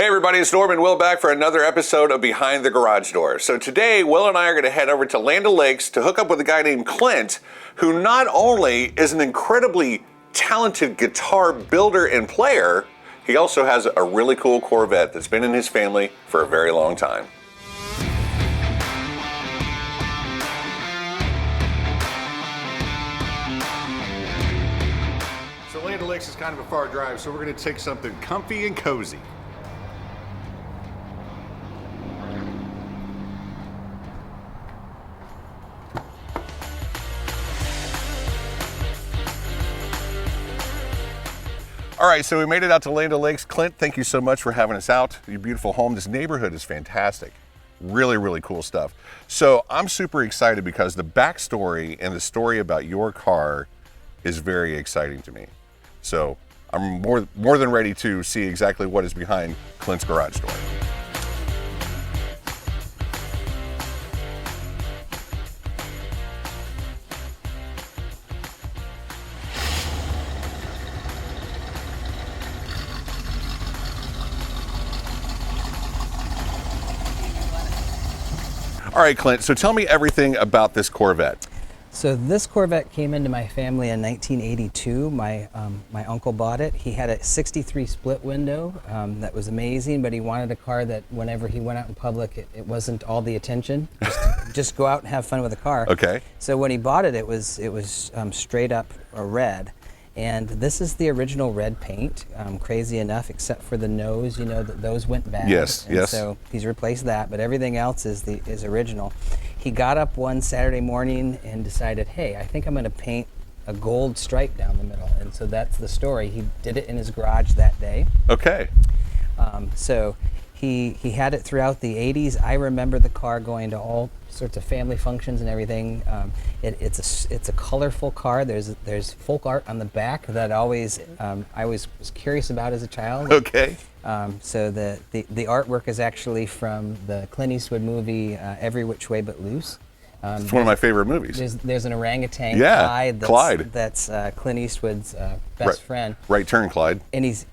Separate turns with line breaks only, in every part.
Hey everybody, it's Norman Will back for another episode of Behind the Garage Door. So today, Will and I are going to head over to Lando Lakes to hook up with a guy named Clint, who not only is an incredibly talented guitar builder and player, he also has a really cool Corvette that's been in his family for a very long time.
So Lando Lakes is kind of a far drive, so we're going to take something comfy and cozy.
All right, so we made it out to Lando Lakes. Clint, thank you so much for having us out. Your beautiful home. This neighborhood is fantastic. Really, really cool stuff. So I'm super excited because the backstory and the story about your car is very exciting to me. So I'm more than ready to see exactly what is behind Clint's garage door. All right, Clint, so tell me everything about this Corvette.
So this Corvette came into my family in 1982. My uncle bought it. He had a 63 split window that was amazing, but he wanted a car that whenever he went out in public, it wasn't all the attention. Just go out and have fun with the car.
Okay.
So when he bought it, it was straight up a red. And this is the original red paint, crazy enough, except for the nose, you know, those went bad.
Yes,
and
yes.
So he's replaced that, but everything else is original. He got up one Saturday morning and decided, hey, I think I'm going to paint a gold stripe down the middle. And so that's the story. He did it in his garage that day.
Okay.
So he had it throughout the 80s. I remember the car going to all sorts of family functions and everything. It's a colorful car. There's folk art on the back that I always was curious about as a child.
Okay.
So the artwork is actually from the Clint Eastwood movie Every Which Way But Loose.
It's one of my favorite movies.
There's an orangutan,
Yeah,
Clyde. That's Clint Eastwood's best friend.
Right turn, Clyde.
And he's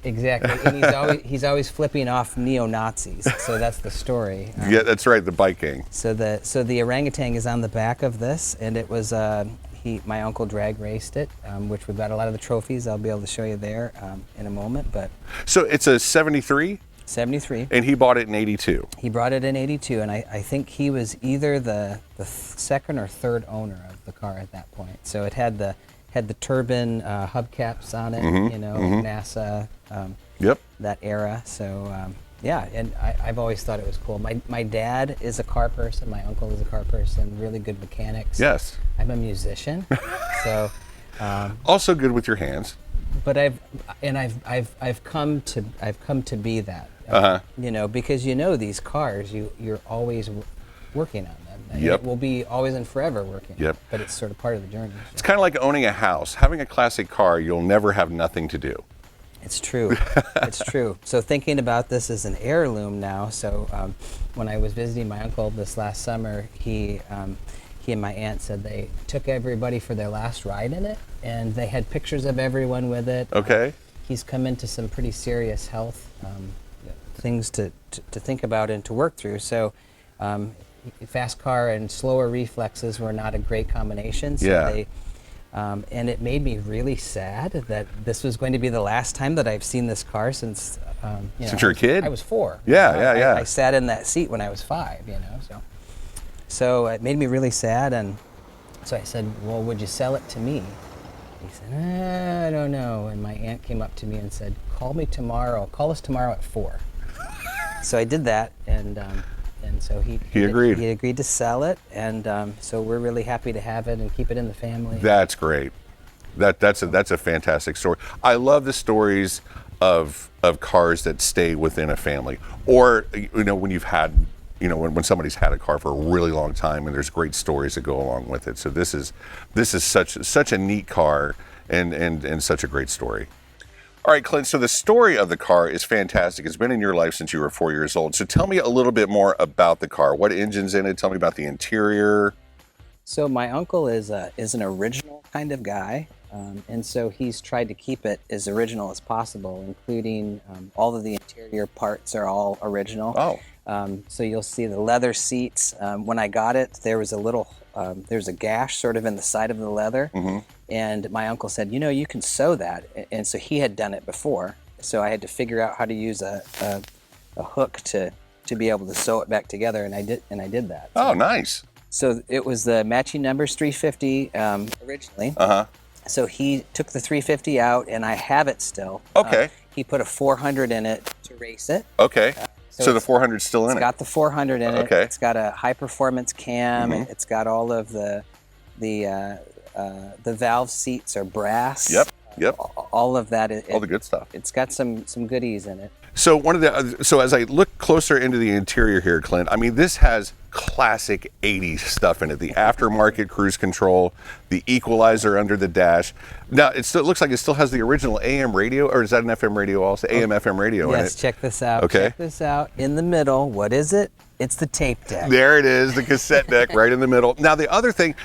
always flipping off neo-Nazis. So that's the story.
Yeah, that's right, the bike gang.
So the orangutan is on the back of this, and it was my uncle drag raced it, which we've got a lot of the trophies. I'll be able to show you there in a moment. But
so it's a 73?
73.
And he bought it in 82.
He brought it in 82, and I think he was either the second or third owner of the car at that point. So it had the turbine hubcaps on it, NASA,
Yep.
that era. So yeah, and I've always thought it was cool. My dad is a car person. My uncle is a car person. Really good mechanics.
Yes.
I'm a musician, so.
Also good with your hands.
But I've come to be that. Because these cars, you're always working on them. And
Yep.
It will be always and forever working.
Yep.
But it's sort of part of the journey.
It's kind of like owning a house. Having a classic car, you'll never have nothing to do.
It's true. It's true. So thinking about this as an heirloom now. So when I was visiting my uncle this last summer, he and my aunt said they took everybody for their last ride in it, and they had pictures of everyone with it.
Okay.
He's come into some pretty serious health things to think about and to work through. So fast car and slower reflexes were not a great combination. So
Yeah.
and it made me really sad that this was going to be the last time that I've seen this car since
Since you're a kid?
I was 4.
Yeah.
I sat in that seat when I was 5, So it made me really sad, and so I said, well, would you sell it to me? He said, I don't know. And my aunt came up to me and said, call us tomorrow at 4. So I did that, and so he
agreed.
He agreed to sell it, and so we're really happy to have it and keep it in the family.
That's great. That's a fantastic story. I love the stories of cars that stay within a family, or when you've had when somebody's had a car for a really long time, and there's great stories that go along with it. So this is such a neat car and such a great story. All right, Clint, so the story of the car is fantastic. It's been in your life since you were 4 years old. So tell me a little bit more about the car. What engine's in it? Tell me about the interior.
So my uncle is an original kind of guy. And so he's tried to keep it as original as possible, including all of the interior parts are all original.
Oh.
So you'll see the leather seats. When I got it, there was there's a gash sort of in the side of the leather. And my uncle said, you can sew that. And so he had done it before. So I had to figure out how to use a hook to be able to sew it back together. And I did that.
Oh, nice.
So it was the matching numbers 350 originally. So he took the 350 out, and I have it still.
Okay.
He put a 400 in it to race it.
Okay. So the 400's still in it?
It's got the 400 in it.
Okay.
It's got a high-performance cam. It's got all of the valve seats are brass.
Yep.
All of that.
All the good stuff.
It's got some goodies in it.
So so as I look closer into the interior here, Clint, I mean, this has classic 80s stuff in it. The aftermarket cruise control, the equalizer under the dash. Now, it looks like it still has the original AM radio, or is that an FM radio also? AM, FM radio in it.
Yes, check this out.
Okay.
Check this out. In the middle, what is it? It's the tape deck.
There it is, the cassette deck right in the middle. Now, the other thing,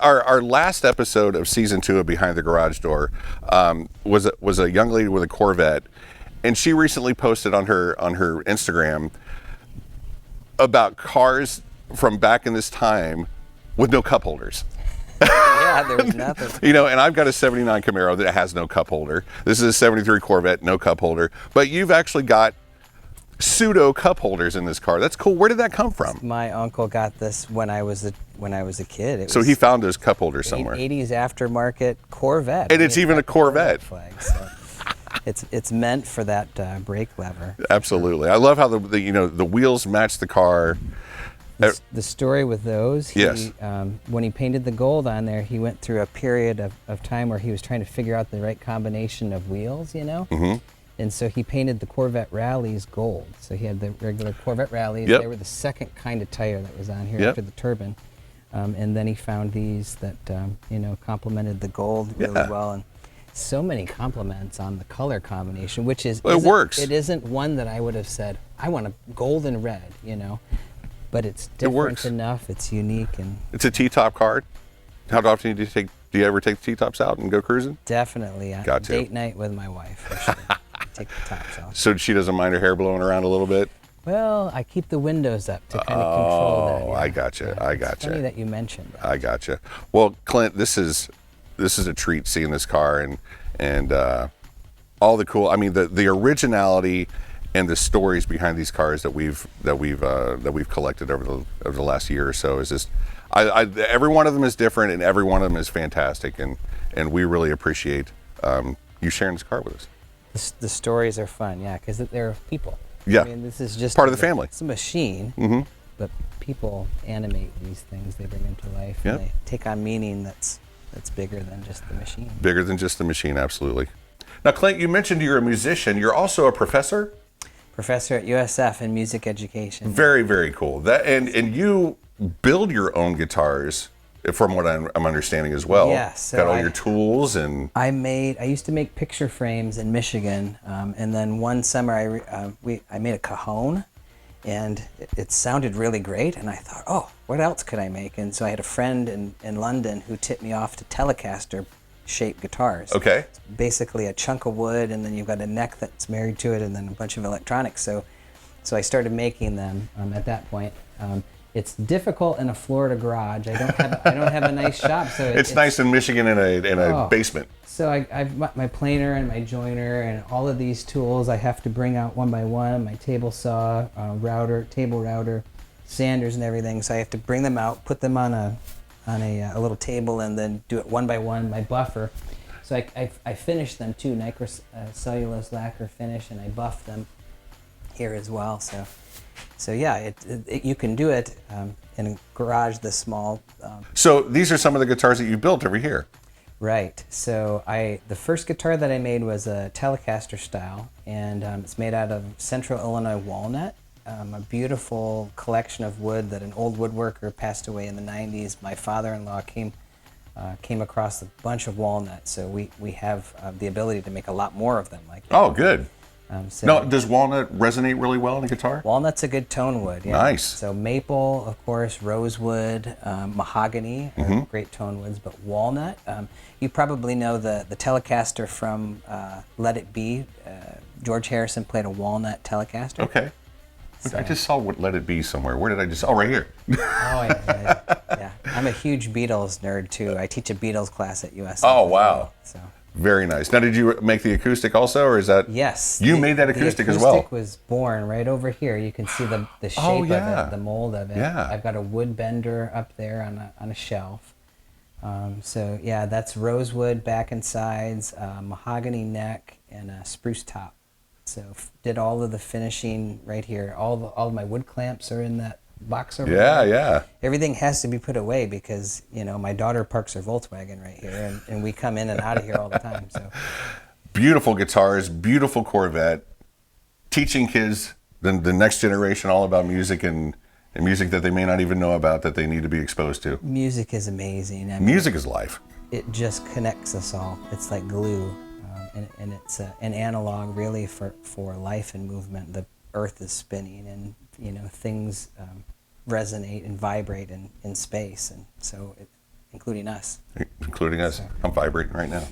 our last episode of season 2 of Behind the Garage Door was a young lady with a Corvette, and she recently posted on her Instagram about cars from back in this time with no cup holders.
Yeah, there was nothing.
And I've got a 79 Camaro that has no cup holder. This is a 73 Corvette, no cup holder. But you've actually got pseudo cup holders in this car. That's cool. Where did that come from?
My uncle got this when I was a kid.
So he found those cup holders somewhere.
80s aftermarket Corvette.
And it's even a Corvette.
Flag, so it's meant for that brake lever.
Absolutely. I love how the wheels match the car.
The story with those,
yes.
When he painted the gold on there, he went through a period of time where he was trying to figure out the right combination of wheels, And so he painted the Corvette Rallies gold. So he had the regular Corvette Rallies.
Yep.
They were the second kind of tire that was on here
Yep.
after the turbine. And then he found these that, complemented the gold really well. And so many compliments on the color combination, which is...
Well, it works.
It isn't one that I would have said, I want a gold and red, But it's different enough. It's unique. And
it's a T-top car. How often do you ever take the T-tops out and go cruising?
Definitely.
Got to.
Date night with my wife, for sure. Take the tops off.
So she doesn't mind her hair blowing around a little bit?
Well, I keep the windows up to kind of control that.
Oh,
Yeah.
I gotcha. I gotcha.
It's funny that you mentioned that.
I gotcha. Well, Clint, this is a treat seeing this car and all the cool. I mean, the originality and the stories behind these cars that we've collected over the last year or so is just. Every one of them is different, and every one of them is fantastic, and we really appreciate you sharing this car with us.
The stories are fun, yeah, because they're people.
Yeah.
I mean, this is just
part of the family.
It's a machine, but people animate these things. They bring them to life.
Yep.
And they take on meaning that's bigger than just the machine.
Bigger than just the machine, absolutely. Now, Clint, you mentioned you're a musician. You're also a professor?
Professor at USF in music education.
Very, very cool. That and you build your own guitars, from what I'm understanding as well.
Yeah, so
got all your tools and.
I used to make picture frames in Michigan, and then one summer I made a cajon, and it sounded really great. And I thought, oh, what else could I make? And so I had a friend in London who tipped me off to Telecaster-shaped guitars.
Okay.
It's basically a chunk of wood, and then you've got a neck that's married to it, and then a bunch of electronics. So I started making them at that point. It's difficult in a Florida garage. I don't have a nice shop, so
it's nice in Michigan in a basement.
So I've got my planer and my joiner and all of these tools I have to bring out one by one. My table saw, table router, sanders and everything. So I have to bring them out, put them on a little table, and then do it one by one. My buffer. So I finished them too, cellulose lacquer finish, and I buffed them here as well. So yeah, you can do it in a garage this small.
So these are some of the guitars that you built over here.
Right. So the first guitar that I made was a Telecaster style, and it's made out of Central Illinois walnut. A beautiful collection of wood that an old woodworker passed away in the 90s. My father-in-law came across a bunch of walnuts, so we have the ability to make a lot more of them like that.
Oh, good. Now, does walnut resonate really well in a guitar?
Walnut's a good tone wood. Yeah.
Nice.
So maple, of course, rosewood, mahogany are great tone woods, but walnut. You probably know the Telecaster from Let It Be. George Harrison played a walnut Telecaster.
Okay.
So-
I just saw what Let It Be somewhere. Where did I just? Oh, right here.
Oh, yeah. I'm a huge Beatles nerd too. I teach a Beatles class at USF.
Oh,
as
wow.
well, so.
Very nice. Now, did you make the acoustic also, or is that?
Yes.
You made that acoustic as well.
The acoustic was born right over here. You can see the shape of
yeah.
it, the mold of it.
Yeah.
I've got a wood bender up there on a shelf. So yeah, that's rosewood back and sides, mahogany neck, and a spruce top. So did all of the finishing right here. All of my wood clamps are in that box over there.
Yeah.
Everything has to be put away because, my daughter parks her Volkswagen right here, and we come in and out of here all the time. So
Beautiful guitars, beautiful Corvette. Teaching kids, the next generation, all about music and music that they may not even know about that they need to be exposed to.
music is amazing. I mean,
Music is life.
it just connects us all. It's like glue, and it's an analog really for life and movement. The earth is spinning, and things resonate and vibrate in space, and so including us.
Including us. I'm vibrating right now.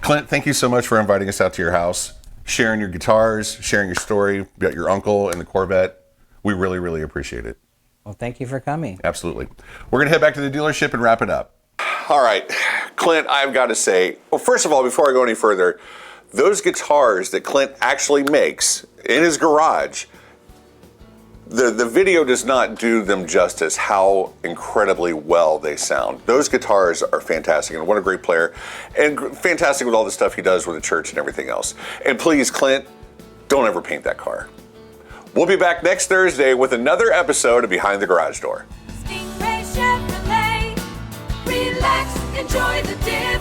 Clint, thank you so much for inviting us out to your house, sharing your guitars, sharing your story about your uncle and the Corvette. We really, really appreciate it.
Well, thank you for coming.
Absolutely. We're going to head back to the dealership and wrap it up. All right, Clint, I've got to say, well, first of all, before I go any further, those guitars that Clint actually makes in his garage, the video does not do them justice how incredibly well they sound. Those guitars are fantastic, and what a great player, and fantastic with all the stuff he does with the church and everything else. And please, Clint, don't ever paint that car. We'll be back next Thursday with another episode of Behind the Garage Door.
Stingray Chevrolet, relax, enjoy the day.